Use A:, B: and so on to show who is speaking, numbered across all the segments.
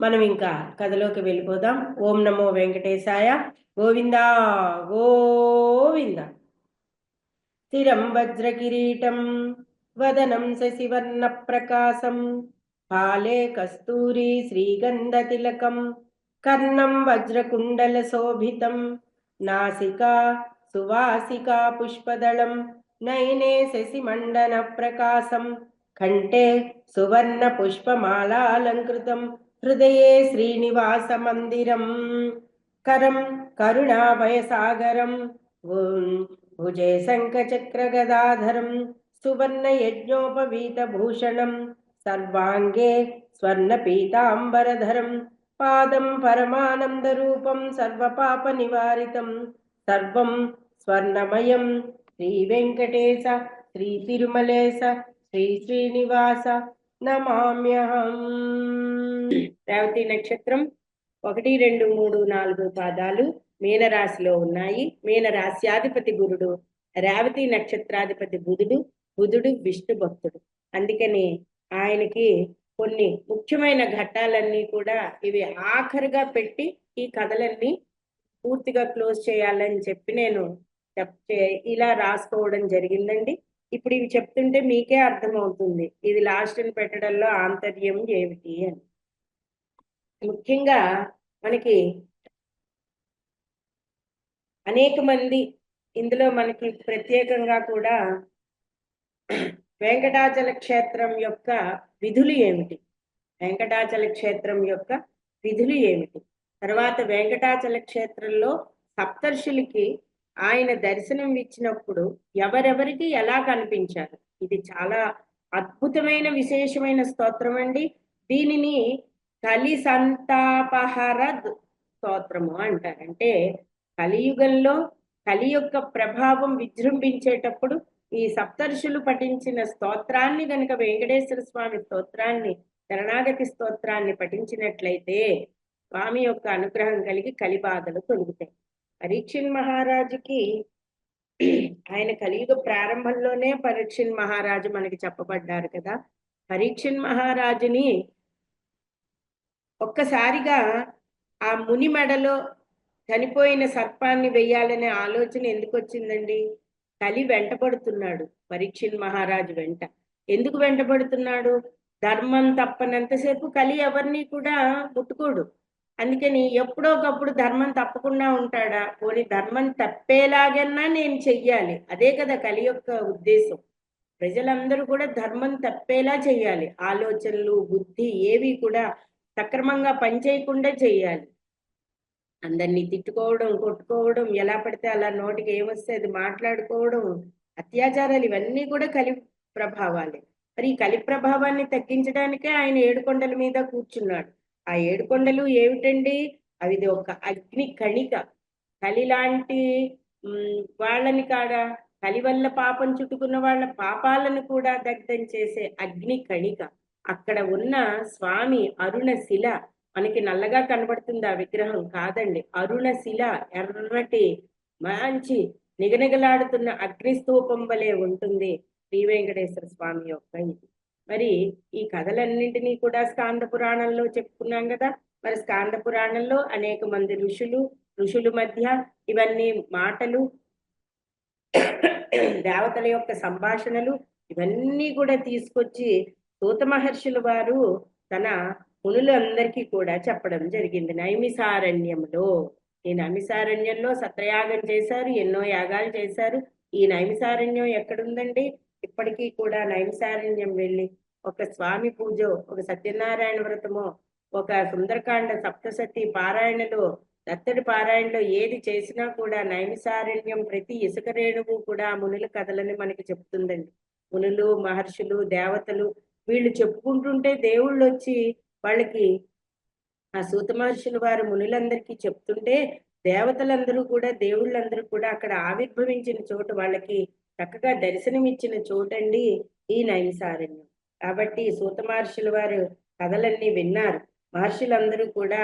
A: మనం ఇంకా కథలోకి వెళ్ళిపోదాం. ఓం నమో వెంకటేశాయ. గోవిందా గోవింద. స్థిరం వజ్రకిరీటం వదనం శశివర్ణ ప్రకాశం పాలే కస్తూరి శ్రీగంధతిలకం కర్ణం వజ్రకుండల శోభితం నాసికా సువాసికా పుష్పదళం నయనే శశిమండన ప్రకాశం కంఠే సువర్ణ పుష్పమాలాలంకృతం హృదయే శ్రీనివాస మందిరం కరం కరుణాభయసాగరం భుజే శంఖచక్రగదాధరం సువర్ణయజ్ఞోపవీతభూషణం సర్వాంగే స్వర్ణపీతాంబరధరం పాదం పరమానందరూపం సర్వపాపనివారితం సర్వం స్వర్ణమయం శ్రీవెంకటేశ శ్రీ తిరుమలేశ శ్రీ శ్రీనివాస నమామ్యహం. రేవతి నక్షత్రం 1, 2, 3, 4 పాదాలు మీనరాశిలో ఉన్నాయి. మీనరాశ్యాధిపతి గురుడు, రేవతి నక్షత్రాధిపతి బుధుడు విష్ణు భక్తుడు. అందుకని ఆయనకి కొన్ని ముఖ్యమైన ఘట్టాలన్నీ కూడా ఇవి ఆఖరిగా పెట్టి ఈ కథలన్నీ పూర్తిగా క్లోజ్ చేయాలని చెప్పి నేను ఇలా రాసుకోవడం జరిగిందండి. ఇప్పుడు ఇవి చెప్తుంటే మీకే అర్థమవుతుంది ఇది లాస్ట్ అని పెట్టడంలో ఆంతర్యం ఏమిటి అని. ముఖ్యంగా మనకి అనేక మంది ఇందులో మనకి ప్రత్యేకంగా కూడా వెంకటాచల క్షేత్రం యొక్క విధులు ఏమిటి, వెంకటాచల క్షేత్రం యొక్క విధులు ఏమిటి, తర్వాత వెంకటాచల క్షేత్రంలో సప్తర్షులకి ఆయన దర్శనం ఇచ్చినప్పుడు ఎవరెవరికి ఎలా కనిపించారు, ఇది చాలా అద్భుతమైన విశేషమైన స్తోత్రం అండి. దీనిని కలి సంతాపహర స్తోత్రము అంటారు. అంటే కలియుగంలో కలి యొక్క ప్రభావం విజృంభించేటప్పుడు ఈ సప్తర్షులు పఠించిన స్తోత్రాన్ని గనుక వెంకటేశ్వర స్వామి స్తోత్రాన్ని, శరణాగతి స్తోత్రాన్ని పఠించినట్లయితే స్వామి యొక్క అనుగ్రహం కలిగి కలిబాధలు తొలుగుతాయి. పరీక్షిత్ మహారాజుకి ఆయన కలియుగ ప్రారంభంలోనే పరీక్షిత్ మహారాజు మనకి చెప్పబడ్డారు కదా. పరీక్షిత్ మహారాజుని ఒక్కసారిగా ఆ ముని మెడలో చనిపోయిన సర్పాన్ని వెయ్యాలనే ఆలోచన ఎందుకు వచ్చిందండి? కలి వెంటబడుతున్నాడు పరీక్షిత్ మహారాజు వెంట. ఎందుకు వెంటబడుతున్నాడు? ధర్మం తప్పనంతసేపు కలి ఎవరిని కూడా ముట్టుకోడు. అందుకని ఎప్పుడో ఒకప్పుడు ధర్మం తప్పకుండా ఉంటాడా? పోనీ ధర్మం తప్పేలాగన్నా నేను చెయ్యాలి, అదే కదా కలి యొక్క ఉద్దేశం. ప్రజలందరూ కూడా ధర్మం తప్పేలా చెయ్యాలి, ఆలోచనలు బుద్ధి ఏవి కూడా సక్రమంగా పనిచేయకుండా చెయ్యాలి. అందరినీ తిట్టుకోవడం, కొట్టుకోవడం, ఎలా పడితే అలా నోటికి ఏమొస్తే అది మాట్లాడుకోవడం, అత్యాచారాలు, ఇవన్నీ కూడా కలి ప్రభావాలే. మరి ఈ కలి ప్రభావాన్ని తగ్గించడానికే ఆయన 7 కొండల మీద కూర్చున్నాడు. ఆ 7 కొండలు ఏమిటండి? అవి ఒక అగ్ని కణిక. కలి లాంటి వాళ్ళని కాడా, కలి వల్ల పాపం చుట్టుకున్న వాళ్ళ పాపాలను కూడా దగ్ధం చేసే అగ్ని కణిక. అక్కడ ఉన్న స్వామి అరుణశిల, మనకి నల్లగా కనబడుతుంది ఆ విగ్రహం కాదండి, అరుణశిల, ఎర్రటి మంచి నిగనిగలాడుతున్న అగ్నిస్తూపం వలె ఉంటుంది శ్రీ వెంకటేశ్వర స్వామి యొక్క ఇది. మరి ఈ కథలన్నింటినీ కూడా స్కాంద పురాణంలో చెప్పుకున్నాం కదా. మరి స్కాంద పురాణంలో అనేక మంది ఋషుల మధ్య ఇవన్నీ మాటలు, దేవతల యొక్క సంభాషణలు, ఇవన్నీ కూడా తీసుకొచ్చి సూత మహర్షుల వారు తన మునులందరికీ కూడా చెప్పడం జరిగింది. నైమిసారణ్యంలో, ఈ నైమిసారణ్యంలో సత్రయాగం చేశారు, ఎన్నో యాగాలు చేశారు. ఈ నైమిసారణ్యం ఎక్కడుందండి? ఇప్పటికీ కూడా నైమిసారణ్యం వెళ్ళి ఒక స్వామి పూజ, ఒక సత్యనారాయణ వ్రతమో, ఒక సుందరకాండ సప్తసతి పారాయణలో, దత్తడి పారాయణలో ఏది చేసినా కూడా నైమిసారణ్యం ప్రతి ఇసుక రేణువు కూడా మునుల కథలని మనకి చెప్తుందండి. మునులు, మహర్షులు, దేవతలు వీళ్ళు చెప్పుకుంటుంటే దేవుళ్ళు వచ్చి వాళ్ళకి, ఆ సూత మహర్షులు వారు మునులందరికీ చెప్తుంటే దేవతలందరూ కూడా, దేవుళ్ళందరూ కూడా అక్కడ ఆవిర్భవించిన చోటు, వాళ్ళకి చక్కగా దర్శనమిచ్చిన చోటండి ఈ నైమిసారణ్యం. కాబట్టి సూత మహర్షుల వారు కథలన్నీ విన్నారు. మహర్షులందరూ కూడా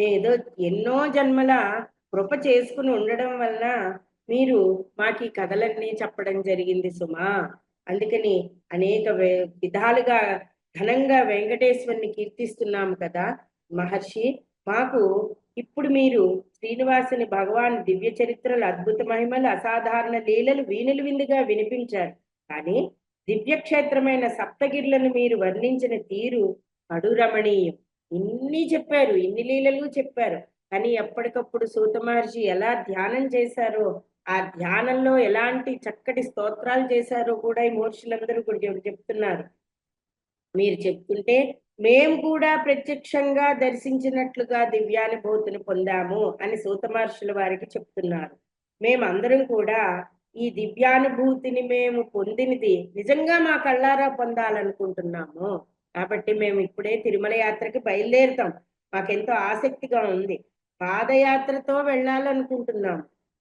A: ఏదో ఎన్నో జన్మల కృప చేసుకుని ఉండడం వల్ల మీరు మాకు ఈ కథలన్నీ చెప్పడం జరిగింది సుమా. అందుకని అనేక విధాలుగా ఘనంగా వెంకటేశ్వరుని కీర్తిస్తున్నాము కదా. మహర్షి, మాకు ఇప్పుడు మీరు శ్రీనివాసుని భగవాన్ దివ్య చరిత్రలు, అద్భుత మహిమలు, అసాధారణ లీలలు వీణులు విందుగా వినిపించారు. కానీ దివ్యక్షేత్రమైన సప్తగిరులను మీరు వర్ణించిన తీరు కడు రమణీయం. ఇన్ని చెప్పారు, ఇన్ని లీలలు చెప్పారు. కానీ ఎప్పటికప్పుడు సూత మహర్షి ఎలా ధ్యానం చేశారో, ఆ ధ్యానంలో ఎలాంటి చక్కటి స్తోత్రాలు చేశారో కూడా ఈ మహర్షులందరూ కూడా చెప్తున్నారు. మీరు చెప్తుంటే మేము కూడా ప్రత్యక్షంగా దర్శించినట్లుగా దివ్యానుభూతిని పొందాము అని సూత మహర్షుల వారికి చెప్తున్నారు. మేమందరం కూడా ఈ దివ్యానుభూతిని మేము పొందినది నిజంగా మా కళ్ళారా పొందాలనుకుంటున్నాము. కాబట్టి మేము ఇప్పుడే తిరుమల యాత్రకి బయలుదేరుతాం. మాకెంతో ఆసక్తిగా ఉంది. పాదయాత్రతో వెళ్ళాలనుకుంటున్నాం.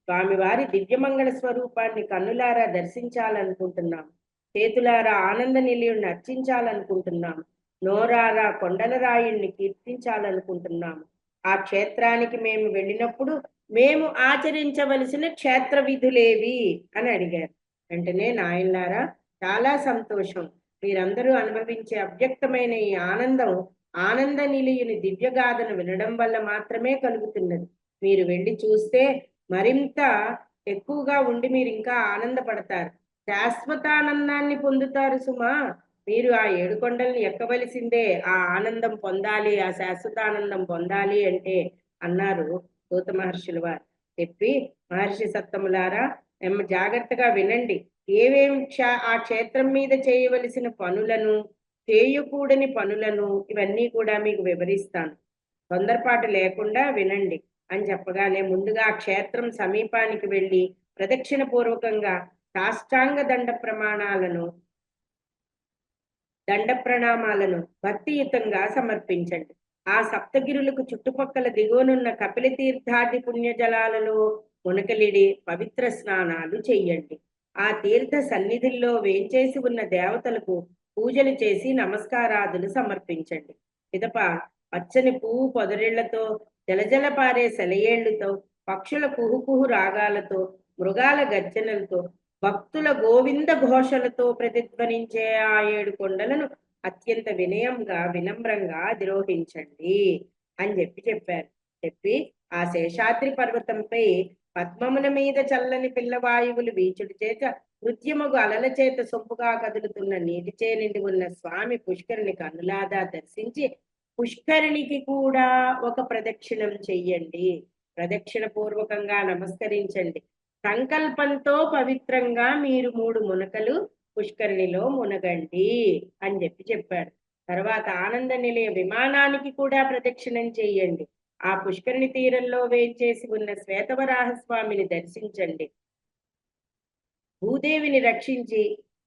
A: స్వామివారి దివ్యమంగళ స్వరూపాన్ని కన్నులారా దర్శించాలనుకుంటున్నాం. చేతులారా ఆనంద నిలయుణ్ణి అర్చించాలనుకుంటున్నాము. నోరారా కొండల రాయుణ్ణి కీర్తించాలనుకుంటున్నాము. ఆ క్షేత్రానికి మేము వెళ్ళినప్పుడు మేము ఆచరించవలసిన క్షేత్ర విధులేవి అని అడిగారు. వెంటనే నాయనలారా, చాలా సంతోషం. మీరందరూ అనుభవించే అవ్యక్తమైన ఈ ఆనందం ఆనంద నిలయుని దివ్యగాథను వినడం వల్ల మాత్రమే కలుగుతున్నది. మీరు వెళ్ళి చూస్తే మరింత ఎక్కువగా ఉండి మీరు ఇంకా ఆనందపడతారు. శాశ్వతానందాన్ని పొందుతారు సుమా. మీరు ఆ ఏడు కొండల్ని ఎక్కవలసిందే, ఆ ఆనందం పొందాలి, ఆ శాశ్వతానందం పొందాలి అంటే అన్నారు సూత మహర్షుల వారు. చెప్పి, మహర్షి సత్తములారా, జాగ్రత్తగా వినండి. ఏవేం ఆ క్షేత్రం మీద చేయవలసిన పనులను, చేయకూడని పనులను ఇవన్నీ కూడా మీకు వివరిస్తాను. తొందరపాటు లేకుండా వినండి అని చెప్పగానే ముందుగా ఆ క్షేత్రం సమీపానికి వెళ్ళి ప్రదక్షిణ పూర్వకంగా సాష్టాంగ దండ ప్రణామాలను భక్తియుతంగా సమర్పించండి. ఆ సప్తగిరులకు చుట్టుపక్కల దిగువనున్న కపిల తీర్థాది పుణ్యజలాలలో మునకలిడి పవిత్ర స్నానాలు చెయ్యండి. ఆ తీర్థ సన్నిధుల్లో వేంచేసి ఉన్న దేవతలకు పూజలు చేసి నమస్కారాదులు సమర్పించండి. పిదప పచ్చని పువ్వు పొదరిళ్లతో, జలజల పారే సెలయేళ్లతో, పక్షుల కుహుకుహు రాగాలతో, మృగాల గర్జనలతో, భక్తుల గోవింద ఘోషలతో ప్రతిధ్వనించే ఆ ఏడు కొండలను అత్యంత వినమ్రంగా అధిరోహించండి అని చెప్పారు. చెప్పి ఆ శేషాద్రి పర్వతంపై పద్మముల మీద చల్లని పిల్లవాయువులు వీచుడు చేత నృత్యముగు అలల చేత సొంపుగా కదులుతున్న నీటిచే నిండి ఉన్న స్వామి పుష్కరిణి కన్నులాదా దర్శించి పుష్కరిణికి కూడా ఒక ప్రదక్షిణం చెయ్యండి. ప్రదక్షిణ పూర్వకంగా నమస్కరించండి. సంకల్పంతో పవిత్రంగా మీరు 3 మునకలు పుష్కరిణిలో మునగండి అని చెప్పాడు. తర్వాత ఆనంద నిలయ విమానానికి కూడా ప్రదక్షిణం చేయండి. ఆ పుష్కరిణి తీరంలో వేంచేసి ఉన్న శ్వేతవరాహస్వామిని దర్శించండి. భూదేవిని రక్షించి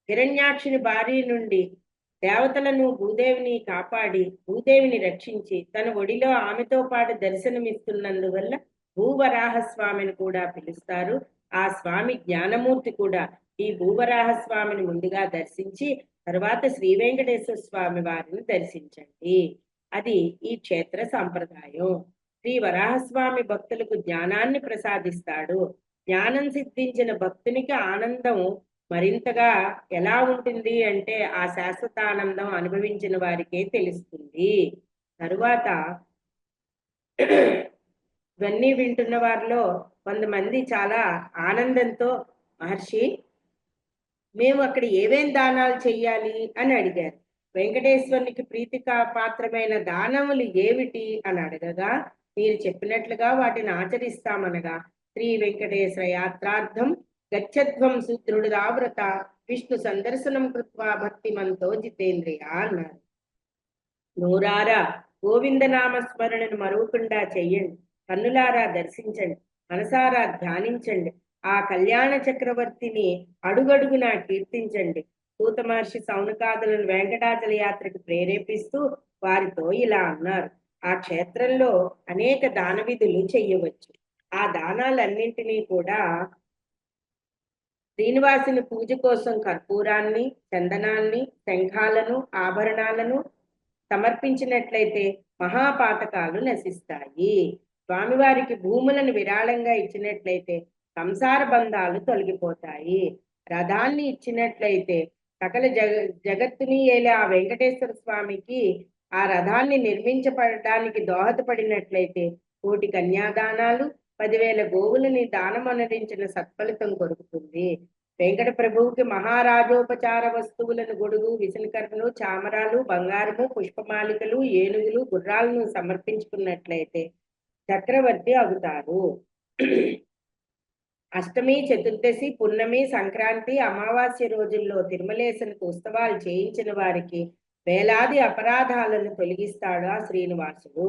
A: హిరణ్యాక్షుని భార్య నుండి దేవతలను భూదేవిని కాపాడి భూదేవిని రక్షించి తన ఒడిలో ఆమెతో పాటు దర్శనమిస్తున్నందువల్ల భూవరాహస్వామిని కూడా పిలుస్తారు. ఆ స్వామి జ్ఞానమూర్తి కూడా. ఈ భూవరాహస్వామిని ముందుగా దర్శించి తర్వాత శ్రీ వెంకటేశ్వర స్వామి వారిని దర్శించండి. అది ఈ క్షేత్ర సాంప్రదాయం. శ్రీ వరాహస్వామి భక్తులకు జ్ఞానాన్ని ప్రసాదిస్తాడు. జ్ఞానం సిద్ధించిన భక్తునికి ఆనందం మరింతగా ఎలా ఉంటుంది అంటే ఆ శాశ్వతానందం అనుభవించిన వారికే తెలుస్తుంది. తరువాత ఇవన్నీ వింటున్న వారిలో కొంతమంది చాలా ఆనందంతో, మహర్షి, మేము అక్కడ ఏమేం దానాలు చెయ్యాలి అని అడిగారు. వెంకటేశ్వరునికి ప్రీతిక పాత్రమైన దానములు ఏమిటి అని అడగగా, మీరు చెప్పినట్లుగా వాటిని ఆచరిస్తామనగా, శ్రీ వెంకటేశ్వర యాత్రార్థం గచ్చధ్వం సుదృఢావ్రత విష్ణు సందర్శనం కృత్వా భక్తిమంతో జితేంద్రియ అన్నారు. నూరారా గోవిందనామ స్మరణను మరువకుండా చెయ్యండి. కన్నులారా దర్శించండి. మనసారా ధ్యానించండి. ఆ కళ్యాణ చక్రవర్తిని అడుగడుగునా కీర్తించండి. సూత మహర్షి సౌనకాదులను వెంకటాచల యాత్రకు ప్రేరేపిస్తూ వారితో ఇలా అన్నారు. ఆ క్షేత్రంలో అనేక దాన విధులు చెయ్యవచ్చు. ఆ దానాలన్నింటినీ కూడా శ్రీనివాసుని పూజ కోసం కర్పూరాన్ని, చందనాన్ని, శంఖాలను, ఆభరణాలను సమర్పించినట్లయితే మహాపాతకాలు నశిస్తాయి. స్వామివారికి భూములను విరాళంగా ఇచ్చినట్లయితే సంసార బంధాలు తొలగిపోతాయి. రథాన్ని ఇచ్చినట్లయితే సకల జగత్తుని ఏలే ఆ వెంకటేశ్వర స్వామికి ఆ రథాన్ని నిర్మించబడడానికి దోహదపడినట్లయితే 1,000 కన్యాదానాలు 10,000 గోవులని దానమనరించిన సత్ఫలితం కొరుకుతుంది. వెంకట ప్రభువుకి మహారాజోపచార వస్తువులను గొడుగు, విసనకర్రలు, చామరాలు, బంగారము, పుష్పమాలికలు, ఏనుగులు, గుర్రాలను సమర్పించుకున్నట్లయితే చక్రవర్తి అవుతారు. అష్టమి, చతుర్దశి, పున్నమి, సంక్రాంతి, అమావాస్య రోజుల్లో తిరుమలేశనకు ఉత్సవాలు చేయించిన వారికి వేలాది అపరాధాలను తొలగిస్తాడు ఆ శ్రీనివాసుడు.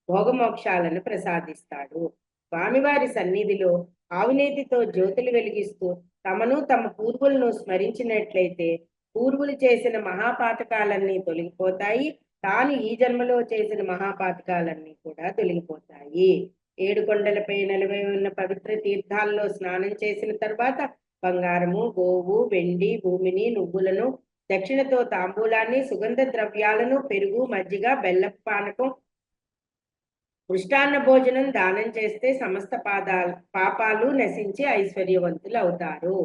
A: భోగమోక్షాలను ప్రసాదిస్తాడు. స్వామివారి సన్నిధిలో ఆవునేతితో జ్యోతులు వెలిగిస్తూ తమను తమ పూర్వులను స్మరించినట్లయితే పూర్వులు చేసిన మహాపాతకాలన్నీ తొలగిపోతాయి. తాను ఈ జన్మలో చేసిన మహాపాతకాలన్నీ కూడా తొలగిపోతాయి. 7 కొండలపై నిలవై ఉన్న పవిత్ర తీర్థాల్లో స్నానం చేసిన తర్వాత బంగారము, గోవు, వెండి, భూమిని, నువ్వులను, దక్షిణతో తాంబూలాన్ని, సుగంధ ద్రవ్యాలను, పెరుగు, మజ్జిగ, బెల్లపు పానకం, మృష్టాన్న భోజనం దానం చేస్తే సమస్త పాపాలు నశించి ఐశ్వర్యవంతులు అవుతారు.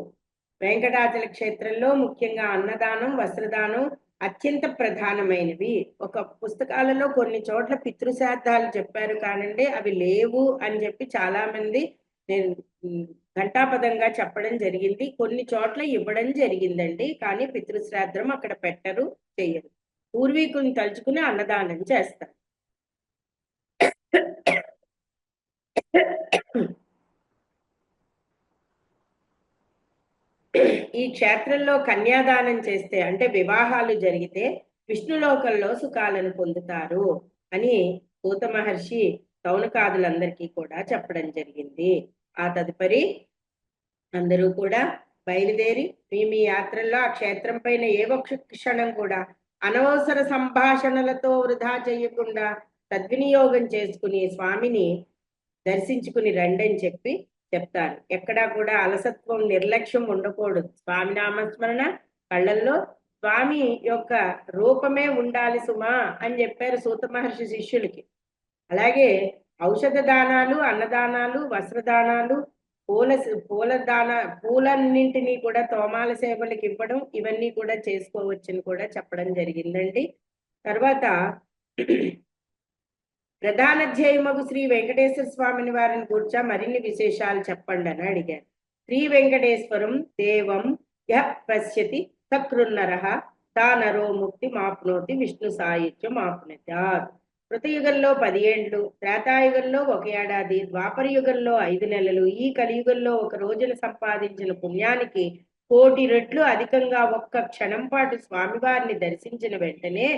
A: వెంకటాచల క్షేత్రంలో ముఖ్యంగా అన్నదానం, వస్త్రదానం అత్యంత ప్రధానమైనవి. ఒక పుస్తకాలలో కొన్ని చోట్ల పితృశ్రాద్ధాలు చెప్పారు కానండి, అవి లేవు అని చెప్పి చాలా మంది నేను ఘంటాపదంగా చెప్పడం జరిగింది. కొన్ని చోట్ల ఇవ్వడం జరిగిందండి, కానీ పితృశ్రాద్ధం అక్కడ పెట్టరు, చెయ్యరు. పూర్వీకులను తలుచుకుని అన్నదానం చేస్తారు. ఈ క్షేత్రంలో కన్యాదానం చేస్తే అంటే వివాహాలు జరిగితే విష్ణులోకంలో సుఖాలను పొందుతారు అని సూత మహర్షి సౌనకాదులందరికీ కూడా చెప్పడం జరిగింది. ఆ తదుపరి అందరూ కూడా బయలుదేరి మీ యాత్రల్లో ఆ క్షేత్రం పైన ఏ ఒక్క క్షణం కూడా అనవసర సంభాషణలతో వృధా చేయకుండా సద్వినియోగం చేసుకుని స్వామిని దర్శించుకుని రండని చెప్పి చెప్తారు. ఎక్కడా కూడా అలసత్వం, నిర్లక్ష్యం ఉండకూడదు. స్వామి నామస్మరణ, కళ్ళల్లో స్వామి యొక్క రూపమే ఉండాలి సుమా అని చెప్పారు సూత మహర్షి శిష్యులకి. అలాగే ఔషధ దానాలు, అన్నదానాలు, వస్త్రదానాలు, పూలన్నింటినీ కూడా తోమాల సేవలకు ఇవ్వడం, ఇవన్నీ కూడా చేసుకోవచ్చని కూడా చెప్పడం జరిగిందండి. తర్వాత ప్రధాన ధ్యేయమగు శ్రీ వెంకటేశ్వర స్వామిని వారిని కూర్చా మరిన్ని విశేషాలు చెప్పండి అని అడిగారు. శ్రీ వెంకటేశ్వరం దేవం యః పశ్యతి సకృన్నరః తా నరో ముక్తి మాప్నోతి విష్ణు సాయుధ్యం ఆప్నోత్యాత్. కృతయుగంలో 10 ఏండ్లు, త్రేతాయుగంలో 1 ఏడాది, ద్వాపర యుగంలో 5 నెలలు, ఈ కలియుగంలో 1 రోజున సంపాదించిన పుణ్యానికి 1,000,000 రెట్లు అధికంగా ఒక్క క్షణం పాటు స్వామివారిని దర్శించిన వెంటనే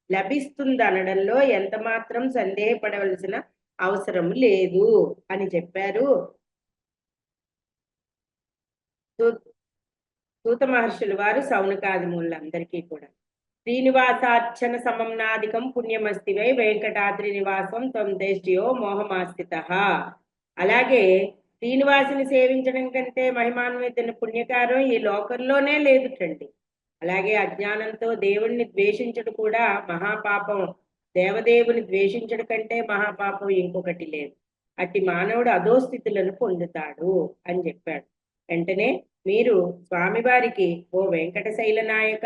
A: లభిస్తుందనడంలో ఎంత మాత్రం సందేహపడవలసిన అవసరం లేదు అని చెప్పారు సూత మహర్షులు వారు సౌనకాదిములందరికీ కూడా. శ్రీనివాసార్చన సమం నాదికం పుణ్యమస్తి వై వెంకటాద్రి నివాసం త్వం దేశ్యో మోహమాస్థితః. అలాగే శ్రీనివాసుని సేవించడం కంటే మహిమాన్విత పుణ్యకారం ఈ లోకంలోనే లేదుటండి. అలాగే అజ్ఞానంతో దేవుణ్ణి ద్వేషించడం కూడా మహాపాపం. దేవదేవుని ద్వేషించడం కంటే మహాపాపం ఇంకొకటి లేదు. అట్టి మానవుడు అధోస్థితులను పొందుతాడు అని చెప్పాడు. వెంటనే మీరు స్వామివారికి ఓ వెంకటశైల నాయక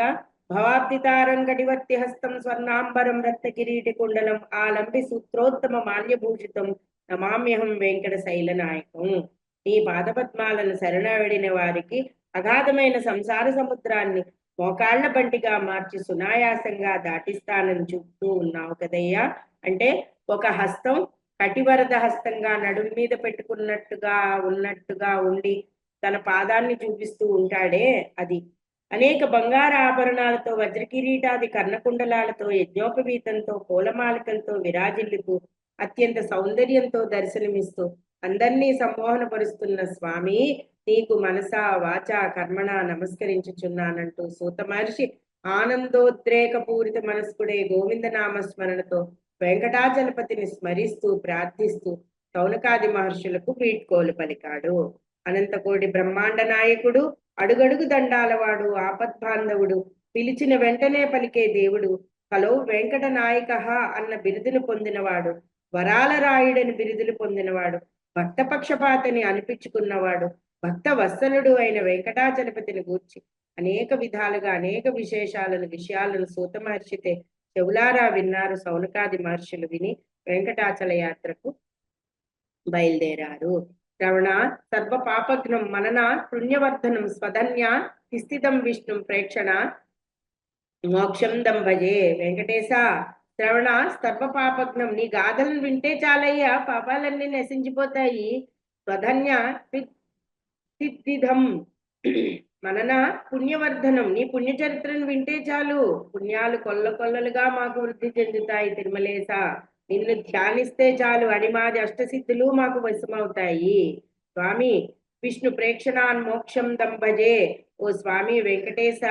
A: భవాబ్దితారం కటివర్తి హస్తం స్వర్ణాంబరం రక్త కిరీటి కుండలం ఆలంబి సూత్రోత్తమ మాల్యభూషితం నమామ్యహం వెంకటశైల నాయకం. నీ పాదపద్మాలను శరణావిడిన వారికి అగాధమైన సంసార సముద్రాన్ని మోకాళ్ల బంటిగా మార్చి సునాయాసంగా దాటిస్తానని చూపుతూ ఉన్నావు కదయ్యా. అంటే ఒక హస్తం కటివరద హస్తంగా నడుము మీద ఉన్నట్టుగా ఉండి తన పాదాన్ని చూపిస్తూ ఉంటాడే అది. అనేక బంగార ఆభరణాలతో, వజ్రకిరీటాది కర్ణకుండలాలతో, యజ్ఞోపవీతంతో, పూలమాలికలతో విరాజిల్లుతూ అత్యంత సౌందర్యంతో దర్శనమిస్తూ అందరినీ సంమోహనపరుస్తున్న స్వామి నీకు మనసా వాచా కర్మణ నమస్కరించుచున్నానంటూ సూత మహర్షి ఆనందోద్రేక పూరిత మనస్కుడే గోవింద నామస్మరణతో వెంకటాచలపతిని స్మరిస్తూ ప్రార్థిస్తూ సౌనకాది మహర్షులకు వీడ్కోలు పలికాడు. అనంతకోటి బ్రహ్మాండ నాయకుడు, అడుగడుగు దండాలవాడు, ఆపద్బాంధవుడు, పిలిచిన వెంటనే పలికే దేవుడు, కలో వెంకట నాయక అన్న బిరుదును పొందినవాడు, వరాల రాయుడని బిరుదులు పొందినవాడు, భక్త పక్షపాతని అనిపించుకున్నవాడు, భక్త వత్సలుడు అయిన వెంకటాచలపతిని గూర్చి అనేక విధాలుగా అనేక విశేషాలను సూత మహర్షితే చెవులారా విన్నారు సౌనకాది మహర్షులు విని వెంకటాచల యాత్రకు బయలుదేరారు. శ్రవణాత్ సర్వ పాపఘ్నం మననాత్ పుణ్యవర్ధనం స్వధన్యాత్ స్థితం విష్ణుం ప్రేక్షణ మోక్షం దంభజే. వెంకటేశ, శ్రవణ సర్వ పాపఘ్నం, నీ గాథలను వింటే చాలయ్యా, పాపాలన్నీ నశించిపోతాయి. స్వధన్య సిద్ధిదం మనన పుణ్యవర్ధనం, నీ పుణ్య చరిత్రను వింటే చాలు, పుణ్యాలు కొల్ల కొల్లలుగా మాకు వృద్ధి చెందుతాయి. తిరుమలేశ, నిన్ను ధ్యానిస్తే చాలు అడిమాది అష్టసిద్ధులు మాకు వశమవుతాయి. స్వామి విష్ణు ప్రేక్షణాన్ మోక్షం దంభజే. ఓ స్వామి వెంకటేశ,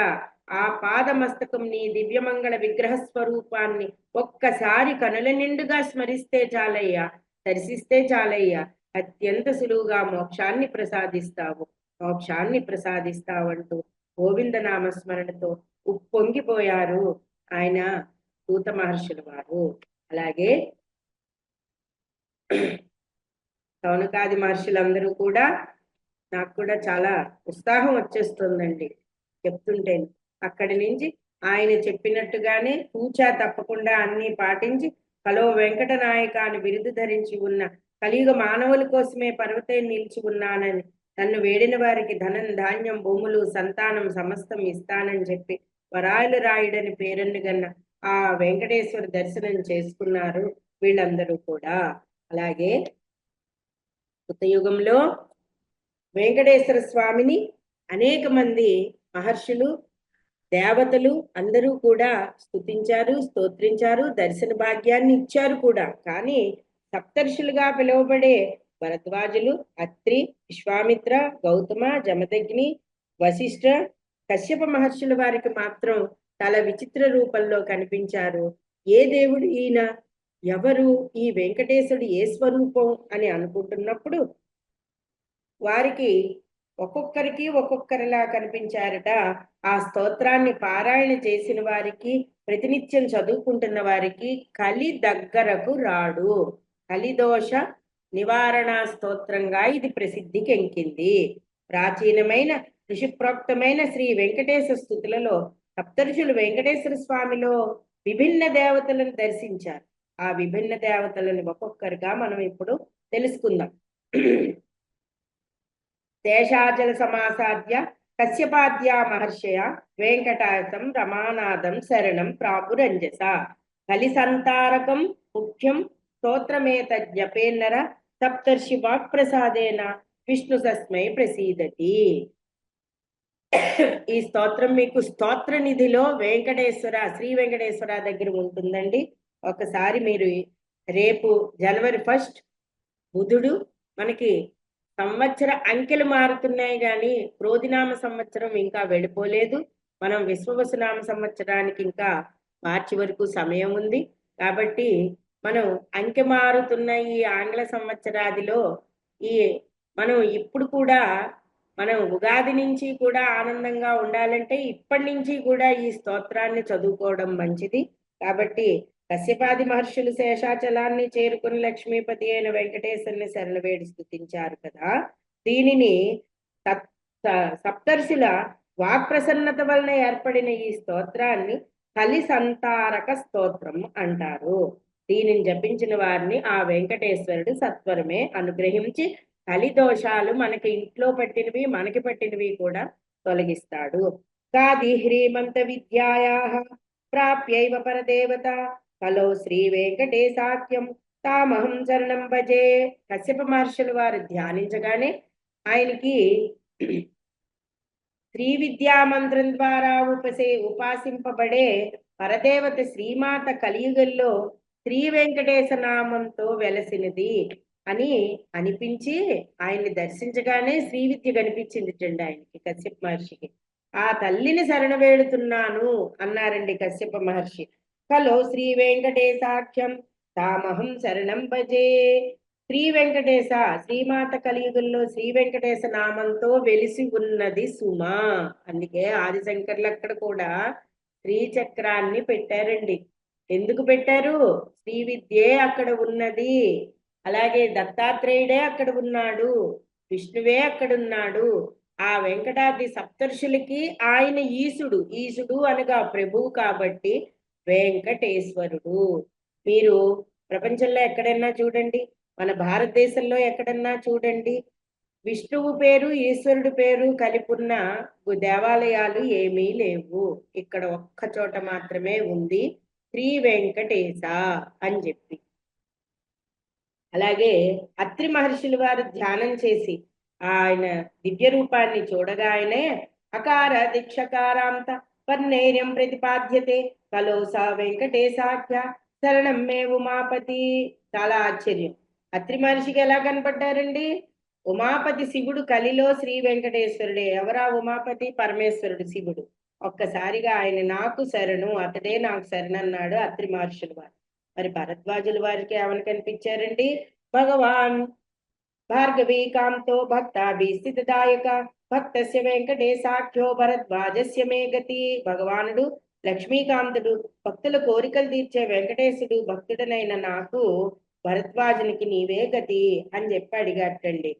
A: ఆ పాదమస్తకం నీ దివ్యమంగళ విగ్రహ స్వరూపాన్ని ఒక్కసారి కనుల నిండుగా స్మరిస్తే చాలయ్యా, దర్శిస్తే చాలయ్యా, అత్యంత సులువుగా మోక్షాన్ని ప్రసాదిస్తావు, మోక్షాన్ని ప్రసాదిస్తావంటూ గోవింద నామస్మరణతో ఉప్పొంగిపోయారు ఆయన సూత మహర్షుల వారు. అలాగే సౌనకాది మహర్షులందరూ కూడా, నాకు కూడా చాలా ఉత్సాహం వచ్చేస్తుందండి చెప్తుంటే. అక్కడి నుంచి ఆయన చెప్పినట్టుగానే తూచా తప్పకుండా అన్ని పాటించి కలో వెంకట నాయక అని బిరుదు ధరించి ఉన్న కలియుగ మానవుల కోసమే పర్వతే నిలిచి ఉన్నానని, నన్ను వేడిన వారికి ధనం ధాన్యం భూములు సంతానం సమస్తం ఇస్తానని చెప్పి వరాయలు రాయుడని పేరన్ను గన్న ఆ వెంకటేశ్వర దర్శనం చేసుకున్నారు వీళ్ళందరూ కూడా. అలాగే కృతయుగంలో వెంకటేశ్వర స్వామిని అనేక మంది మహర్షులు దేవతలు అందరూ కూడా స్తుతించారు, స్తోత్రించారు, దర్శన భాగ్యాన్ని ఇచ్చారు కూడా. కానీ సప్తర్షులుగా పిలువబడే భరద్వాజులు, అత్రి, విశ్వామిత్ర, గౌతమ, జమదగ్ని, వశిష్ఠ, కశ్యప మహర్షుల వారికి మాత్రం చాలా విచిత్ర రూపంలో కనిపించారు. ఏ దేవుడు ఈయన, ఎవరు ఈ వెంకటేశుడు, ఏ స్వరూపం అని అనుకుంటున్నప్పుడు వారికి ఒక్కొక్కరికి ఒక్కొక్కరిలా కనిపించారట. ఆ స్తోత్రాన్ని పారాయణ చేసిన వారికి, ప్రతినిత్యం చదువుకుంటున్న వారికి కలి దగ్గరకు రాడు. కలిదోష నివారణ స్తోత్రంగా ఇది ప్రసిద్ధికి ఎంకింది. ప్రాచీనమైన ఋషిప్రోక్తమైన శ్రీ వెంకటేశ్వర స్థుతులలో సప్తర్షులు వెంకటేశ్వర స్వామిలో విభిన్న దేవతలను దర్శించారు. ఆ విభిన్న దేవతలను ఒక్కొక్కరుగా మనం ఇప్పుడు తెలుసుకుందాం. శేషాచల సమాసాద్య కశ్యపాద్య మహర్షయ వెంకటాచం రమానాథం శరణం ప్రాపురంజస. కలిసంతారకం ముఖ్యం స్తోత్రమేతజ్జపేన్నర సప్తర్షి వాక్ప్రసాదేన విష్ణు సస్మై ప్రసీదతి. ఈ స్తోత్రం మీకు స్తోత్ర నిధిలో వెంకటేశ్వర, శ్రీ వెంకటేశ్వర దగ్గర ఉంటుందండి. ఒకసారి మీరు రేపు జనవరి 1 బుధుడు, మనకి సంవత్సర అంకెలు మారుతున్నాయి కానీ క్రోధినామ సంవత్సరం ఇంకా వెళ్ళిపోలేదు. మనం విశ్వవసునామ సంవత్సరానికి ఇంకా మార్చి వరకు సమయం ఉంది. కాబట్టి మనం అంకె మారుతున్న ఈ ఆంగ్ల సంవత్సరాదిలో మనం ఇప్పుడు కూడా మనం ఉగాది నుంచి కూడా ఆనందంగా ఉండాలంటే ఇప్పటి నుంచి కూడా ఈ స్తోత్రాన్ని చదువుకోవడం మంచిది. కాబట్టి కశ్యపాది మహర్షులు శేషాచలాన్ని చేరుకుని లక్ష్మీపతి అయిన వెంకటేశ్వరుని శరణవేడి స్తుతించారు కదా. దీనిని సప్తర్షుల వాక్ప్రసన్నత వలన ఏర్పడిన ఈ స్తోత్రాన్ని కలి సంతారక స్తోత్రం అంటారు. దీనిని జపించిన వారిని ఆ వెంకటేశ్వరుడు సత్వరమే అనుగ్రహించి కలి దోషాలు మనకి ఇంట్లో పట్టినవి, మనకి పట్టినవి కూడా తొలగిస్తాడు. కాది హ్రీమంత విద్యాయా ప్రాప్యైవ పరదేవత కలో శ్రీ వెంకటేశాఖ్యం తామహం శరణం భజే. కశ్యప మహర్షులు వారు ధ్యానించగానే ఆయనకి శ్రీ విద్యా మంత్రం ద్వారా ఉపాసింపబడే పరదేవత శ్రీమాత కలియుగంలో శ్రీ వెంకటేశ నామంతో వెలసినది అని అనిపించి ఆయన్ని దర్శించగానే శ్రీ విద్య కనిపించింది చండి ఆయనకి, కశ్యప మహర్షికి. ఆ తల్లిని శరణవేడుతున్నాను అన్నారండి కశ్యప మహర్షి. కలో శ్రీ వెంకటేశాఖ్యం తామహం శరణం భజే. శ్రీ వెంకటేశ, శ్రీమాత కలియుగంలో శ్రీ వెంకటేశ నామంతో వెలిసి ఉన్నది సుమా. అందుకే ఆదిశంకర్లు అక్కడ కూడా శ్రీచక్రాన్ని పెట్టారండి. ఎందుకు పెట్టారు? శ్రీ విద్యే అక్కడ ఉన్నది. అలాగే దత్తాత్రేయుడే అక్కడ ఉన్నాడు, విష్ణువే అక్కడున్నాడు. ఆ వెంకటాద్రి సప్తర్షులకి ఆయన ఈశుడు, ఈశుడు అనగా ప్రభువు కాబట్టి వెంకటేశ్వరుడు. మీరు ప్రపంచంలో ఎక్కడైనా చూడండి, మన భారతదేశంలో ఎక్కడన్నా చూడండి, విష్ణువు పేరు ఈశ్వరుడు పేరు కలిపున్న దేవాలయాలు ఏమీ లేవు. ఇక్కడ ఒక్క చోట మాత్రమే ఉంది, శ్రీ వెంకటేశ అని చెప్పి. అలాగే అత్రి మహర్షుల వారు ధ్యానం చేసి ఆయన దివ్య రూపాన్ని చూడగానే అకార దీక్షకారాంత పన్నైర్యం ప్రతిపాద్యతే కలోసా వెంకటేశాఖ్య శరణం మే ఉమాపతి. చాలా ఆశ్చర్యం. అత్రి మహర్షికి ఎలా కనపడ్డారండి? ఉమాపతి శివుడు కలిలో శ్రీ వెంకటేశ్వరుడే. ఎవరా ఉమాపతి? పరమేశ్వరుడు శివుడు. ఒక్కసారిగా ఆయన నాకు శరణు, అతడే నాకు శరణన్నాడు అత్రి మహర్షుల వారు. మరి భరద్వాజుల వారికి ఏమని కనిపించారండి? భగవాన్ భార్గవీ కాంతో భక్తాభిస్థితదాయక భక్తస్య వెంకటేశాఖ్యో భరద్వాజస్య మే గతి. భగవానుడు లక్ష్మీకాంతుడు, భక్తుల కోరికలు తీర్చే వెంకటేశుడు, భక్తుడనైన నాకు భరద్వాజునికి నీవే గతి అని చెప్పి అడిగాటండి.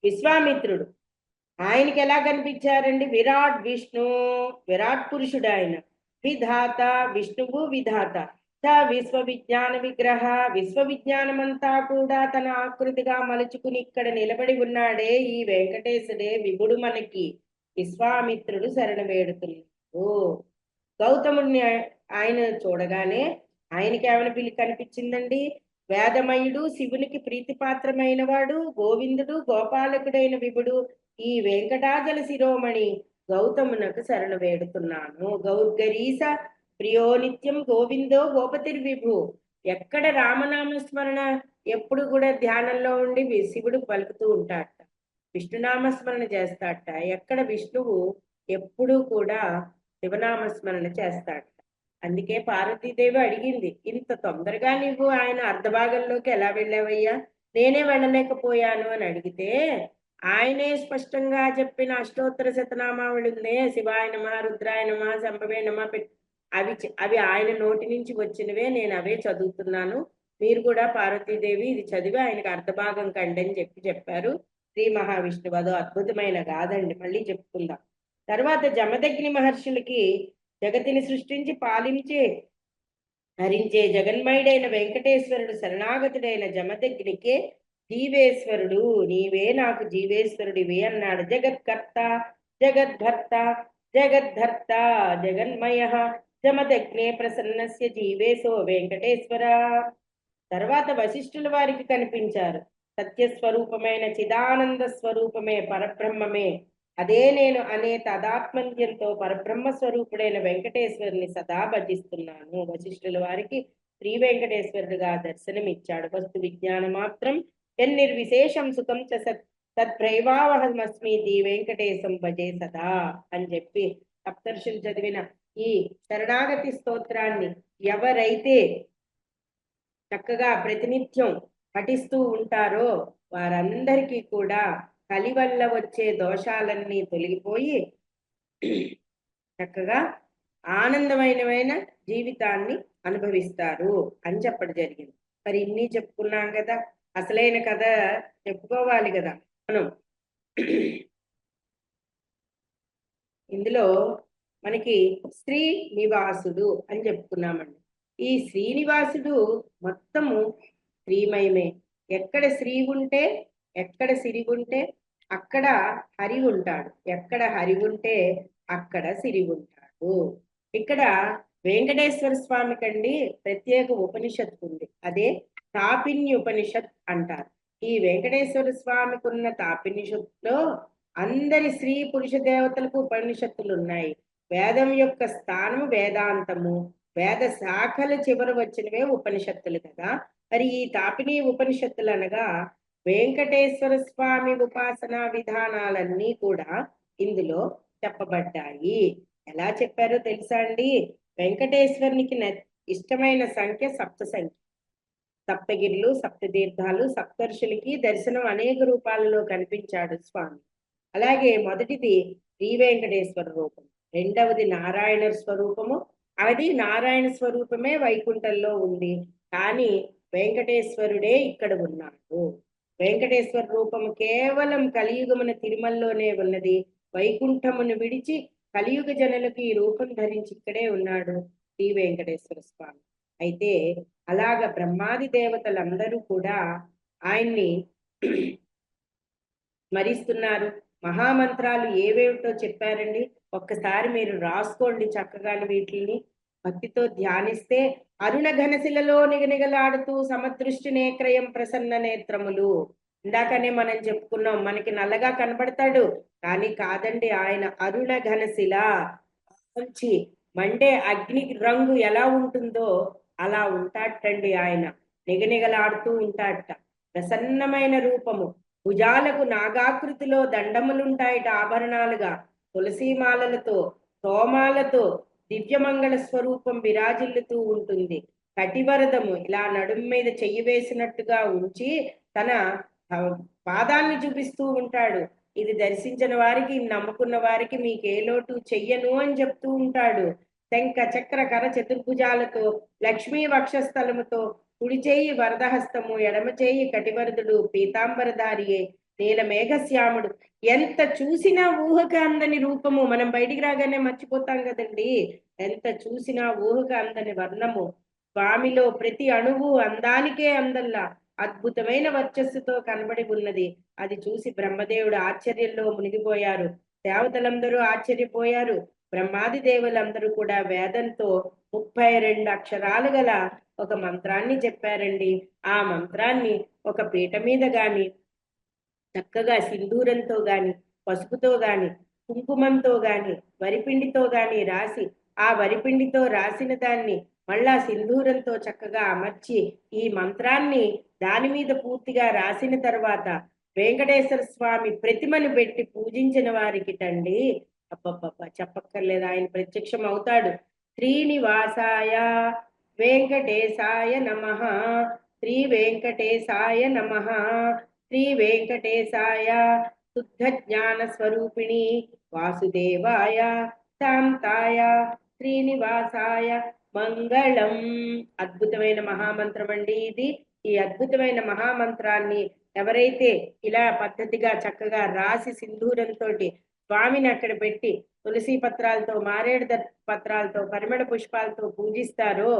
A: విశ్వామిత్రుడు, ఆయనకి ఎలా కనిపించారండి? విరాట్ విష్ణు, విరాట్ పురుషుడు ఆయన. విధాత విష్ణువు విధాత. విశ్వవిజ్ఞాన విగ్రహ, విశ్వవిజ్ఞానమంతా కూడా తన ఆకృతిగా మలుచుకుని ఇక్కడ నిలబడి ఉన్నాడే ఈ వెంకటేశుడే విభుడు మనకి. విశ్వామిత్రుడు శరణ వేడుతున్నాడు. గౌతముడిని ఆయన చూడగానే ఆయనకి ఏమైనా కనిపించిందండి? వేదమయుడు, శివునికి ప్రీతిపాత్రమైన వాడు, గోవిందుడు, గోపాలకుడైన విభుడు, ఈ వెంకటాచల శిరోమణి గౌతమునకు శరణ వేడుతున్నాను. గౌర్గరీస ప్రియో నిత్యం గోవిందో గోపతిర్విభు. ఎక్కడ రామనామస్మరణ ఎప్పుడు కూడా ధ్యానంలో ఉండి శివుడు పలుకుతూ ఉంటాడట, విష్ణునామస్మరణ చేస్తాడట. ఎక్కడ విష్ణువు ఎప్పుడూ కూడా శివనామస్మరణ చేస్తాడట. అందుకే పార్వతీదేవి అడిగింది, ఇంత తొందరగా నీవు ఆయన అర్ధభాగంలోకి ఎలా వెళ్ళావయ్యా? నేనే వెళ్ళలేకపోయాను అని అడిగితే ఆయనే స్పష్టంగా చెప్పిన అష్టోత్తర శతనామావళి ఉందే, శివాయ నమ, రుద్రాయ నమ, శంభవే నమ, అవి ఆయన నోటి నుంచి వచ్చినవే, నేను అవే చదువుతున్నాను. మీరు కూడా పార్వతీదేవి ఇది చదివి ఆయనకు అర్ధభాగం కండి అని చెప్పారు శ్రీ మహావిష్ణువు. అదో అద్భుతమైన గాథండి, మళ్ళీ చెప్పుకుందాం. తర్వాత జమదగ్ని మహర్షులకి జగతిని సృష్టించి పాలించే హరించే జగన్మయుడైన వెంకటేశ్వరుడు శరణాగతుడైన జమదగ్నికే జీవేశ్వరుడు, నీవే నాకు జీవేశ్వరుడివి అన్నాడు. జగత్కర్త జగద్భర్త జగద్ధర్త జగన్మయ జమదగ్నే ప్రసన్నస్య జీవేశో వెంకటేశ్వర. తర్వాత వశిష్ఠుల వారికి కనిపించారు. సత్యస్వరూపమైన చిదానంద స్వరూపమే పరబ్రహ్మమే, అదే నేను అనే తదాత్మన్యంతో పరబ్రహ్మ స్వరూపుడైన వెంకటేశ్వరుని సదా భజిస్తున్నాను. వశిష్ఠుల వారికి శ్రీ వెంకటేశ్వరుడుగా దర్శనమిచ్చాడు. వస్తు విజ్ఞాన మాత్రం ఎన్నిర్విశేషం సుఖం చ తద్భైవావహమస్మి ది వెంకటేశం భజే సదా అని చెప్పి సప్తర్షులు చదివిన ఈ శరణాగతి స్తోత్రాన్ని ఎవరైతే చక్కగా ప్రతినిత్యం పఠిస్తూ ఉంటారో వారందరికీ కూడా కలి వల్ల వచ్చే దోషాలన్నీ తొలగిపోయి చక్కగా ఆనందమైన జీవితాన్ని అనుభవిస్తారు అని చెప్పడం జరిగింది. మరి ఇన్ని చెప్పుకున్నాం కదా, అసలైన కథ చెప్పుకోవాలి కదా మనం. ఇందులో మనకి శ్రీనివాసుడు అని చెప్పుకున్నామండి. ఈ శ్రీనివాసుడు మొత్తము శ్రీమయమే. ఎక్కడ శ్రీ ఉంటే, ఎక్కడ సిరి ఉంటే అక్కడ హరి ఉంటాడు, ఎక్కడ హరి ఉంటే అక్కడ సిరి ఉంటాడు. ఇక్కడ వెంకటేశ్వర స్వామి కండి ప్రత్యేక ఉపనిషత్తు ఉంది, అదే తాపిన్య ఉపనిషత్ అంటారు. ఈ వెంకటేశ్వర స్వామికి ఉన్న తాపినిషత్తులో అందరి స్త్రీ పురుష దేవతలకు ఉపనిషత్తులు ఉన్నాయి. వేదం యొక్క స్థానము వేదాంతము, వేద శాఖల చివర వచ్చినవే ఉపనిషత్తులు కదా. మరి ఈ తాపిని ఉపనిషత్తులు అనగా వెంకటేశ్వర స్వామి ఉపాసనా విధానాలన్నీ కూడా ఇందులో చెప్పబడ్డాయి. ఎలా చెప్పారో తెలుసా అండి? వెంకటేశ్వరునికి ఇష్టమైన సంఖ్య సప్త సంఖ్య. సప్తగిరులు, సప్తతీర్థాలు, సప్తర్షులకి దర్శనం అనేక రూపాలలో కనిపించాడు స్వామి. అలాగే మొదటిది శ్రీ వెంకటేశ్వర రూపం, రెండవది నారాయణ స్వరూపము. అది నారాయణ స్వరూపమే వైకుంఠంలో ఉంది, కానీ వెంకటేశ్వరుడే ఇక్కడ ఉన్నాడు. వెంకటేశ్వర రూపము కేవలం కలియుగమున తిరుమలలోనే ఉన్నది. వైకుంఠమును విడిచి కలియుగ జనులకు ఈ రూపం ధరించి ఇక్కడే ఉన్నాడు శ్రీ వెంకటేశ్వర స్వామి. అయితే అలాగ బ్రహ్మాది దేవతలందరూ కూడా ఆయన్ని స్మరిస్తున్నారు. మహామంత్రాలు ఏవేమిటో చెప్పారండి. ఒక్కసారి మీరు రాసుకోండి చక్కగా వీటిని భక్తితో ధ్యానిస్తే. అరుణ ఘనశిలలో నిగనిగలాడుతూ సమదృష్టి నేక్రయం ప్రసన్న నేత్రములు. ఇందాకనే మనం చెప్పుకున్నాం, మనకి నల్లగా కనబడతాడు కానీ కాదండి, ఆయన అరుణ ఘనశిల, మంచి మండే అగ్ని రంగు ఎలా ఉంటుందో అలా ఉంటాటండి. ఆయన నిగనిగలాడుతూ ఉంటాడట. ప్రసన్నమైన రూపము, భుజాలకు నాగాకృతిలో దండములుంటాయిట ఆభరణాలుగా, తులసీమాలలతో తోమాలతో దివ్యమంగళ స్వరూపం విరాజిల్లుతూ ఉంటుంది. కటివరదము ఇలా నడుం మీద చెయ్యి వేసినట్టుగా ఉంచి తన పాదాన్ని చూపిస్తూ ఉంటాడు. ఇది దర్శించిన వారికి, నమ్ముకున్న వారికి మీకే లోటు చెయ్యను అని చెప్తూ ఉంటాడు. శంఖ చక్ర కర చతుర్భుజాలతో లక్ష్మీ వక్షస్థలముతో కుడి చేయి వరదహస్తము, ఎడమ చేయి కటివరదుడు, పీతాంబరధారియే నీల మేఘశ్యాముడు. ఎంత చూసినా ఊహకు అందని రూపము. మనం బయటికి రాగానే మర్చిపోతాం కదండి. ఎంత చూసినా ఊహకు అందని వర్ణము. స్వామిలో ప్రతి అణువు అందానికే అందల్లా అద్భుతమైన వర్చస్సుతో కనబడి ఉన్నది. అది చూసి బ్రహ్మదేవుడు ఆశ్చర్యంలో మునిగిపోయారు. దేవతలందరూ ఆశ్చర్యపోయారు. బ్రహ్మాది దేవులందరూ కూడా వేదంతో 32 అక్షరాలు గల ఒక మంత్రాన్ని చెప్పారండి. ఆ మంత్రాన్ని ఒక పీట మీద గాని చక్కగా సింధూరంతో గాని, పసుపుతో గాని, కుంకుమంతో గాని, వరిపిండితో గాని రాసి, ఆ వరిపిండితో రాసిన దాన్ని మళ్ళా సింధూరంతో చక్కగా అమర్చి ఈ మంత్రాన్ని దాని మీద పూర్తిగా రాసిన తర్వాత వెంకటేశ్వర స్వామి ప్రతిమను పెట్టి పూజించిన వారికి తండి అబ్బబ్బబ్బ చెప్పక్కర్లేదు, ఆయన ప్రత్యక్షం అవుతాడు. శ్రీనివాసాయ వెంకటేశాయ నమః, శ్రీ వెంకటేశాయ నమః, శ్రీ వెంకటేశాయ శుద్ధ జ్ఞాన స్వరూపిణి వాసుదేవాయ శాంతాయ శ్రీనివాసాయ మంగళం. అద్భుతమైన మహామంత్రం అండి ఇది. ఈ అద్భుతమైన మహామంత్రాన్ని ఎవరైతే ఇలా పద్ధతిగా చక్కగా రాసి సింధూరంతో స్వామిని అక్కడ పెట్టి తులసి పత్రాలతో, మారేడు పత్రాలతో, పరిమళ పుష్పాలతో పూజిస్తారో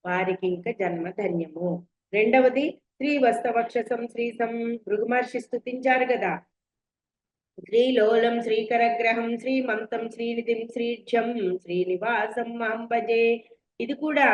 A: వారికి ఇంకా జన్మ ధన్యము. రెండవది శ్రీవస్తవక్షసం శ్రీసం భృగుమహర్షి స్తుతించారు కదా. శ్రీలోలం శ్రీకరగ్రహం శ్రీమంతం శ్రీనిధిం శ్రీఢ్యం శ్రీనివాసం మహం భజే. ఇది కూడా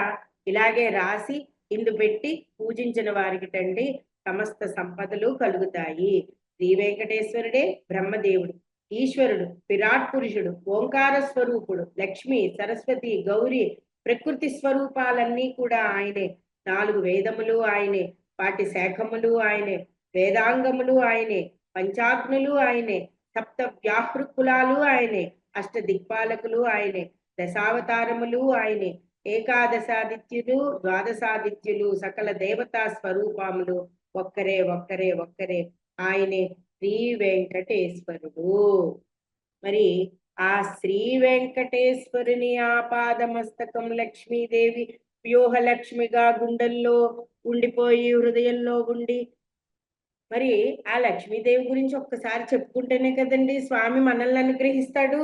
A: ఇలాగే రాసి ఇందు పెట్టి పూజించిన వారికి తండ్రి సమస్త సంపదలు కలుగుతాయి. శ్రీ వెంకటేశ్వరుడే బ్రహ్మదేవుడు, ఈశ్వరుడు, విరాట్ పురుషుడు, ఓంకార స్వరూపుడు, లక్ష్మి, సరస్వతి, గౌరీ ప్రకృతి స్వరూపాలన్నీ కూడా ఆయనే. 4 వేదములు ఆయనే, వాటి శాఖములు ఆయనే, వేదాంగములు ఆయనే, పంచాగ్నులు ఆయనే, సప్త వ్యాహృకులాలు ఆయనే, అష్ట దిక్పాలకులు ఆయనే, దశావతారములు ఆయనే, ఏకాదశాదిత్యులు, ద్వాదశాదిత్యులు, సకల దేవతా స్వరూపములు ఒక్కరే ఒక్కరే ఒక్కరే ఆయనే శ్రీ వెంకటేశ్వరుడు. మరి ఆ శ్రీ వెంకటేశ్వరుని ఆపాదమస్తకం లక్ష్మీదేవి వ్యూహలక్ష్మిగా గుండెల్లో ఉండిపోయి, హృదయంలో ఉండి, మరి ఆ లక్ష్మీదేవి గురించి ఒక్కసారి చెప్పుకుంటేనే కదండి స్వామి మనల్ని అనుగ్రహిస్తాడు.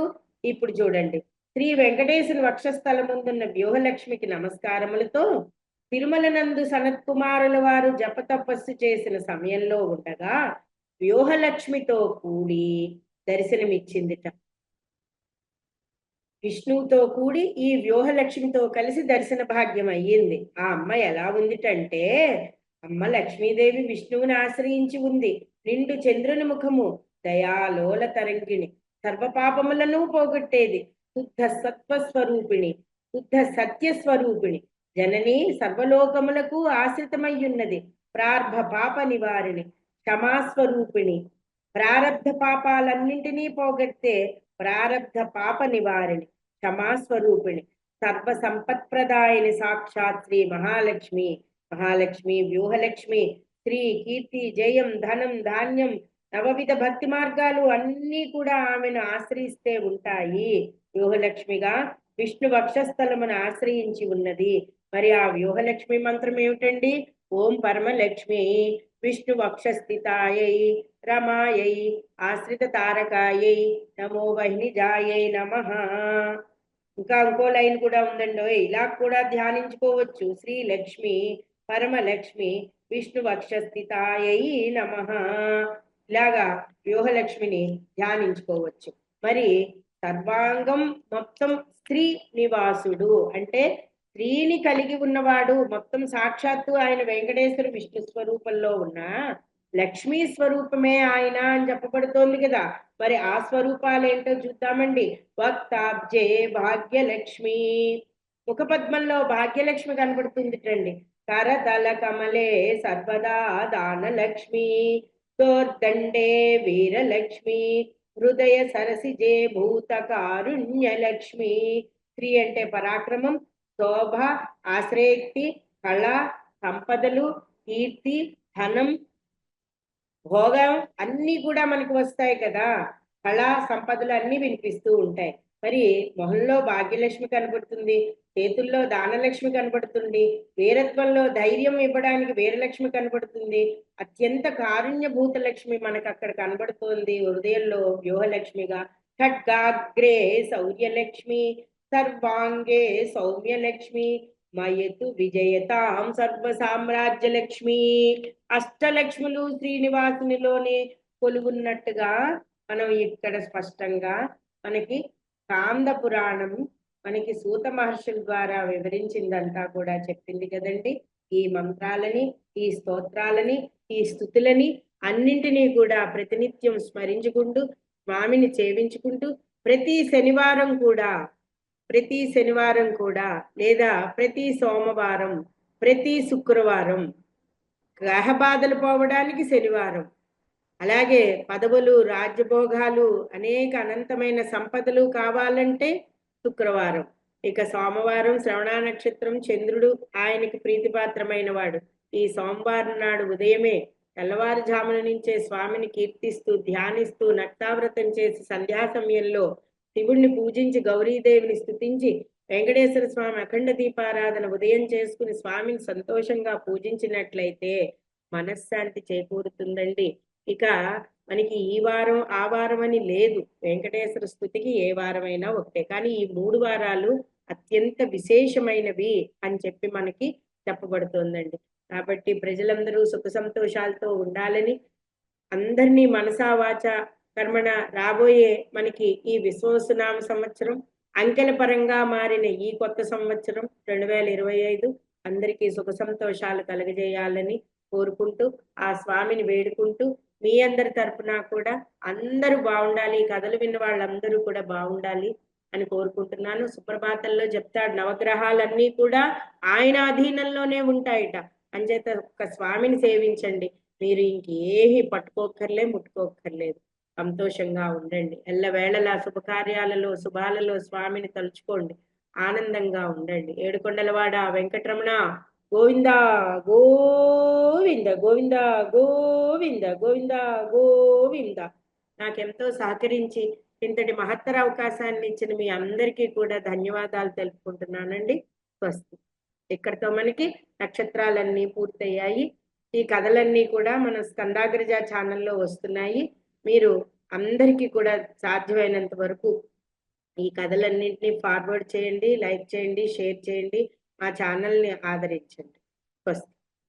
A: ఇప్పుడు చూడండి, శ్రీ వెంకటేశ్వరుని వక్షస్థలం ముందున్న వ్యూహలక్ష్మికి నమస్కారములతో తిరుమల నందు సనత్ కుమారుల వారు జప తపస్సు చేసిన సమయంలో ఉండగా వ్యూహలక్ష్మితో కూడి దర్శనమిచ్చిందిట. విష్ణువుతో కూడి ఈ వ్యూహలక్ష్మితో కలిసి దర్శన భాగ్యం అయ్యింది. ఆ అమ్మ ఎలా ఉందిటంటే, అమ్మ లక్ష్మీదేవి విష్ణువుని ఆశ్రయించి ఉంది. నిండు చంద్రుని ముఖము, దయాలోల తరంగిణి, సర్వపాపములను పోగొట్టేది, శుద్ధ సత్వస్వరూపిణి, శుద్ధ సత్యస్వరూపిణి, జనని సర్వలోకములకు ఆశ్రితమయ్యున్నది, ప్రార్భ పాప నివారిణి, క్షమాస్వరూపిణి, ప్రారబ్ధ పాపాలన్నింటినీ పోగొట్టే ప్రారబ్ధ పాప నివారిణి, క్షమాస్వరూపిణి, సర్వ సంపత్ప్రదాయిని సాక్షాత్ శ్రీ మహాలక్ష్మి. మహాలక్ష్మి, వ్యూహలక్ష్మి, శ్రీ, కీర్తి, జయం, ధనం, ధాన్యం, నవవిధ భక్తి మార్గాలు అన్నీ కూడా ఆమెను ఆశ్రయిస్తే ఉంటాయి. వ్యూహలక్ష్మిగా విష్ణు వక్షస్థలమును ఆశ్రయించి ఉన్నది. మరి ఆ వ్యూహలక్ష్మి మంత్రం ఏమిటండి? ఓం పరమలక్ష్మి విష్ణువక్షస్థితాయై రమాయై ఆశ్రిత తారకాయై నమో వహ్నిజాయై నమః. ఇంకా ఇంకో లైన్ కూడా ఉందండి, ఇలా కూడా ధ్యానించుకోవచ్చు. శ్రీలక్ష్మి పరమలక్ష్మి విష్ణువక్షస్థితాయై నమః. ఇలాగా వ్యూహలక్ష్మిని ధ్యానించుకోవచ్చు. మరి సర్వాంగం మొత్తం స్త్రీ నివాసుడు అంటే స్త్రీని కలిగి ఉన్నవాడు. మొత్తం సాక్షాత్తు ఆయన వెంకటేశ్వర విష్ణు స్వరూపంలో ఉన్న లక్ష్మీ స్వరూపమే ఆయన అని చెప్పబడుతోంది కదా. మరి ఆ స్వరూపాలు ఏంటో చూద్దామండి. వక్తాబ్జే భాగ్యలక్ష్మి, ముఖపద్మంలో భాగ్యలక్ష్మి కనబడుతుంది రండి. కరతల కమలే సర్వదా దానలక్ష్మి, తోర్దండే వీరలక్ష్మి, హృదయ సరసిజే భూత కారుణ్యలక్ష్మి. స్త్రీ అంటే పరాక్రమం, శోభ, ఆశ్రయక్తి, కళ, సంపదలు, కీర్తి, ధనం, భోగం అన్నీ కూడా మనకు వస్తాయి కదా. కళ సంపదలు అన్నీ వినిపిస్తూ ఉంటాయి. మరి మొహంలో భాగ్యలక్ష్మి కనబడుతుంది, చేతుల్లో దానలక్ష్మి కనబడుతుంది, వీరత్వంలో ధైర్యం ఇవ్వడానికి వీరలక్ష్మి కనబడుతుంది, అత్యంత కారుణ్యభూత లక్ష్మి మనకు అక్కడ కనబడుతోంది హృదయంలో వ్యూహలక్ష్మిగా. ఖడ్గాగ్రే శౌర్యలక్ష్మి, సర్వాంగే సౌమ్యలక్ష్మి, మయతు విజయతాం సర్వ సామ్రాజ్యలక్ష్మి. అష్టలక్ష్ములు శ్రీనివాసునిలోనే కొలువున్నట్టుగా మనం ఇక్కడ స్పష్టంగా మనకి కాంద పురాణం మనకి సూత మహర్షుల ద్వారా వివరించిందంతా కూడా చెప్పింది కదండి. ఈ మంత్రాలని, ఈ స్తోత్రాలని, ఈ స్తుతులని అన్నింటినీ కూడా ప్రతినిత్యం స్మరించుకుంటూ స్వామిని సేవించుకుంటూ ప్రతి శనివారం కూడా లేదా ప్రతి సోమవారం, ప్రతి శుక్రవారం, గ్రహ బాధలు పోవడానికి శనివారం, అలాగే పదవులు, రాజ్యభోగాలు, అనేక అనంతమైన సంపదలు కావాలంటే శుక్రవారం. ఇక సోమవారం శ్రవణ నక్షత్రం, చంద్రుడు ఆయనకి ప్రీతిపాత్రమైన వాడు. ఈ సోమవారం నాడు ఉదయమే తెల్లవారుజామున నుంచే స్వామిని కీర్తిస్తూ ధ్యానిస్తూ నక్తావ్రతం చేసి సంధ్యా సమయంలో శివుణ్ణి పూజించి గౌరీదేవిని స్తుతించి వెంకటేశ్వర స్వామి అఖండ దీపారాధన ఉదయం చేసుకుని స్వామిని సంతోషంగా పూజించినట్లయితే మనశ్శాంతి చేకూరుతుందండి. ఇక మనకి ఈ వారం ఆ వారం అని లేదు, వెంకటేశ్వర స్తుతికి ఏ వారమైనా ఒకటే. కానీ ఈ 3 వారాలు అత్యంత విశేషమైనవి అని చెప్పి మనకి చెప్పబడుతోందండి. కాబట్టి ప్రజలందరూ సుఖ సంతోషాలతో ఉండాలని, అందరినీ మనసా వాచ కర్మణ రాబోయే మనకి ఈ విశ్వవసునామ సంవత్సరం అంకెల పరంగా మారిన ఈ కొత్త సంవత్సరం 2025 అందరికీ సుఖ సంతోషాలు కలగజేయాలని కోరుకుంటూ ఆ స్వామిని వేడుకుంటూ మీ అందరి తరపున కూడా అందరూ బాగుండాలి, కథలు విన్న వాళ్ళందరూ కూడా బాగుండాలి అని కోరుకుంటున్నాను. సుప్రభాతంలో చెప్తాడు నవగ్రహాలన్నీ కూడా ఆయన అధీనంలోనే ఉంటాయిట. అంచేత ఒక్క స్వామిని సేవించండి, మీరు ఇంకేమీ పట్టుకోక్కర్లే, ముట్టుకోక్కర్లేదు. సంతోషంగా ఉండండి. ఎల్లవేళలా శుభకార్యాలలో శుభాలలో స్వామిని తలుచుకోండి, ఆనందంగా ఉండండి. ఏడుకొండలవాడ వెంకటరమణ గోవింద గోవింద గోవింద గోవింద గోవింద గోవింద. నాకెంతో సహకరించి ఇంతటి మహత్తర అవకాశాన్ని ఇచ్చిన మీ అందరికీ కూడా ధన్యవాదాలు తెలుపుకుంటున్నానండి. స్వస్తి. ఇక్కడితో మనకి నక్షత్రాలన్నీ పూర్తయ్యాయి. ఈ కథలన్నీ కూడా మన స్కందాగ్రజ ఛానల్లో వస్తున్నాయి. మీరు అందరికీ కూడా సాధ్యమైనంత వరకు ఈ కథలన్నింటినీ ఫార్వర్డ్ చేయండి, లైక్ చేయండి, షేర్ చేయండి, మా ఛానల్ని ఆదరించండి. స్వస్తి.